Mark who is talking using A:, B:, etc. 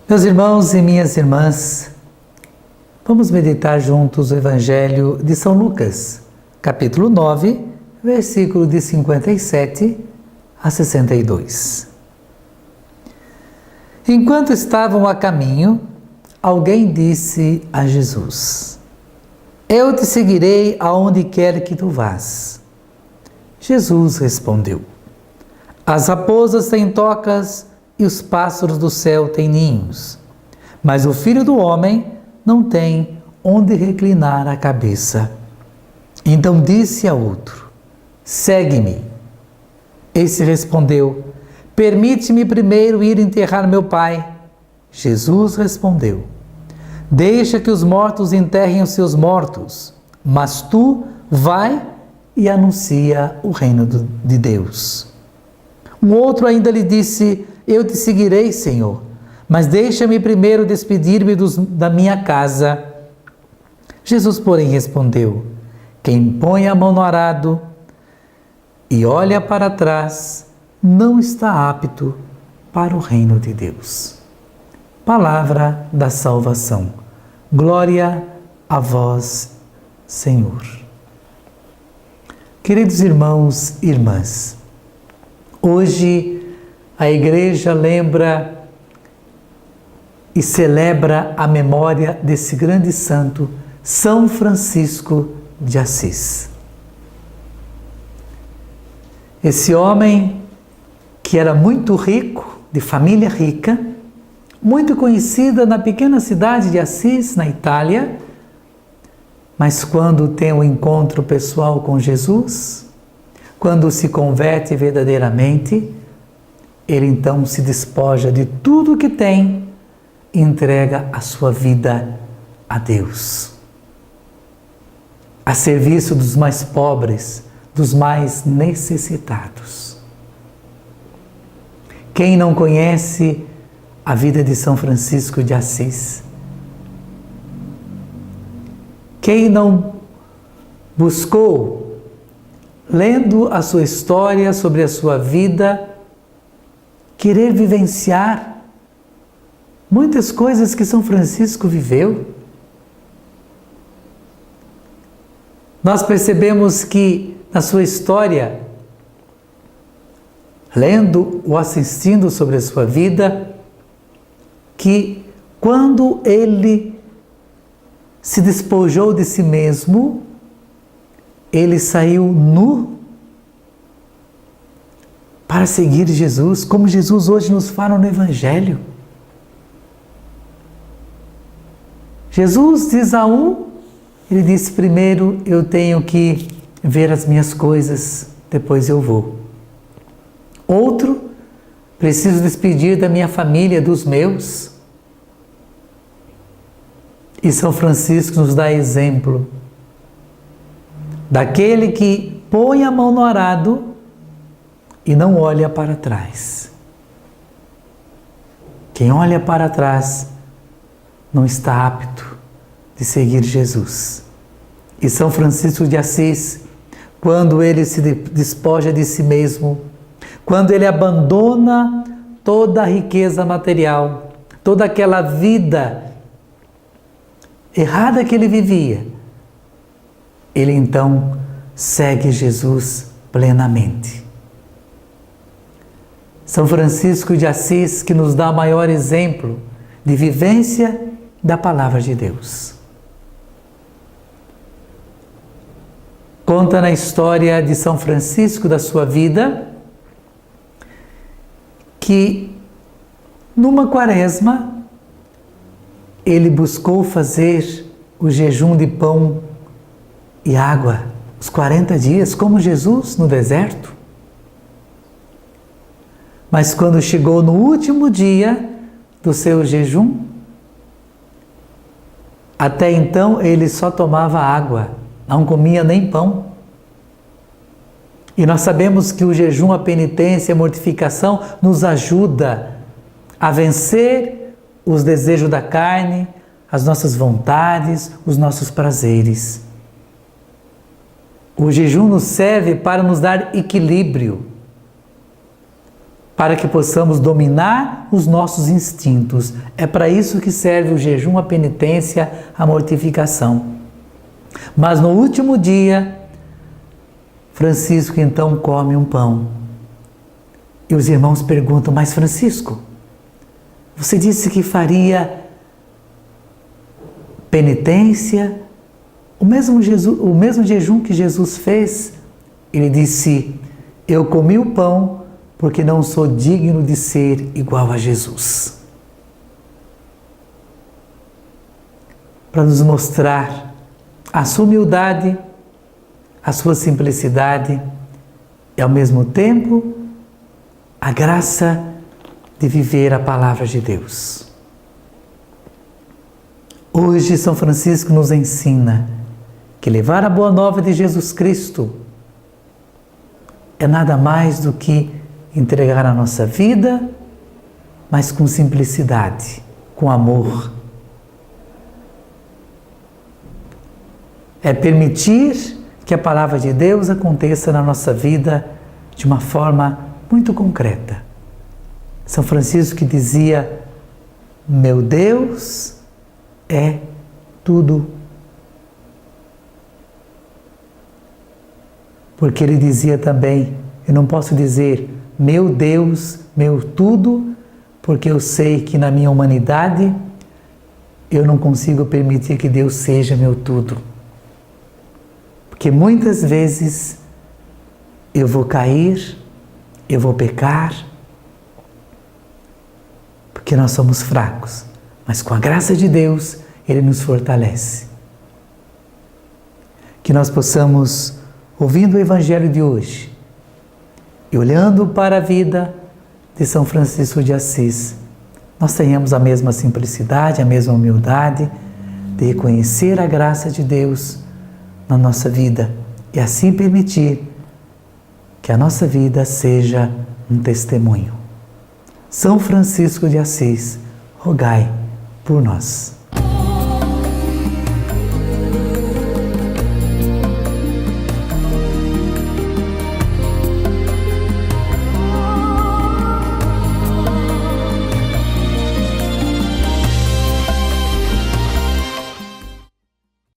A: Meus irmãos e minhas irmãs, vamos meditar juntos o Evangelho de São Lucas, capítulo 9, versículo de 57 a 62. Enquanto estavam a caminho, alguém disse a Jesus: Eu te seguirei aonde quer que tu vás. Jesus respondeu: As raposas têm tocas e os pássaros do céu têm ninhos, mas o Filho do Homem não tem onde reclinar a cabeça. Então disse a outro: Segue-me. Esse respondeu: Permite-me primeiro ir enterrar meu pai. Jesus respondeu: Deixa que os mortos enterrem os seus mortos, mas tu vai e anuncia o reino de Deus. Um outro ainda lhe disse: Eu te seguirei, Senhor, mas deixa-me primeiro despedir-me da minha casa. Jesus, porém, respondeu: Quem põe a mão no arado e olha para trás não está apto para o reino de Deus. Palavra da salvação. Glória a vós, Senhor. Queridos irmãos e irmãs, hoje a Igreja lembra e celebra a memória desse grande santo, São Francisco de Assis. Esse homem que era muito rico, de família rica, muito conhecida na pequena cidade de Assis, na Itália, mas quando tem um encontro pessoal com Jesus, quando se converte verdadeiramente, ele então se despoja de tudo o que tem e entrega a sua vida a Deus, a serviço dos mais pobres, dos mais necessitados. Quem não conhece a vida de São Francisco de Assis? Quem não buscou, lendo a sua história, sobre a sua vida, querer vivenciar muitas coisas que São Francisco viveu? Nós percebemos que na sua história, lendo ou assistindo sobre a sua vida, que quando ele se despojou de si mesmo, ele saiu nu para seguir Jesus, como Jesus hoje nos fala no Evangelho. Jesus diz a um, ele disse: primeiro eu tenho que ver as minhas coisas, depois eu vou. Outro, preciso despedir da minha família, dos meus. E São Francisco nos dá exemplo daquele que põe a mão no arado e não olha para trás. Quem olha para trás não está apto de seguir Jesus. E São Francisco de Assis, quando ele se despoja de si mesmo, quando ele abandona toda a riqueza material, toda aquela vida errada que ele vivia, ele então segue Jesus plenamente. São Francisco de Assis, que nos dá o maior exemplo de vivência da Palavra de Deus. Conta na história de São Francisco, da sua vida, que numa quaresma ele buscou fazer o jejum de pão e água, os 40 dias, como Jesus no deserto. Mas quando chegou no último dia do seu jejum, até então ele só tomava água, não comia nem pão. E nós sabemos que o jejum, a penitência, a mortificação nos ajuda a vencer os desejos da carne, as nossas vontades, os nossos prazeres. O jejum nos serve para nos dar equilíbrio, para que possamos dominar os nossos instintos. É para isso que serve o jejum, a penitência, a mortificação. Mas no último dia, Francisco então come um pão. E os irmãos perguntam: mas Francisco, você disse que faria penitência, o mesmo jejum que Jesus fez? Ele disse: eu comi o pão porque não sou digno de ser igual a Jesus. Para nos mostrar a sua humildade, a sua simplicidade e, ao mesmo tempo, a graça de viver a palavra de Deus. Hoje, São Francisco nos ensina que levar a boa nova de Jesus Cristo é nada mais do que entregar a nossa vida, mas com simplicidade, com amor. É permitir que a palavra de Deus aconteça na nossa vida de uma forma muito concreta. São Francisco que dizia: meu Deus é tudo. Porque ele dizia também: eu não posso dizer meu Deus, meu tudo, porque eu sei que na minha humanidade eu não consigo permitir que Deus seja meu tudo. Porque muitas vezes eu vou cair, eu vou pecar, porque nós somos fracos, mas com a graça de Deus, Ele nos fortalece. Que nós possamos, ouvindo o Evangelho de hoje e olhando para a vida de São Francisco de Assis, nós tenhamos a mesma simplicidade, a mesma humildade de reconhecer a graça de Deus na nossa vida e assim permitir que a nossa vida seja um testemunho. São Francisco de Assis, rogai por nós.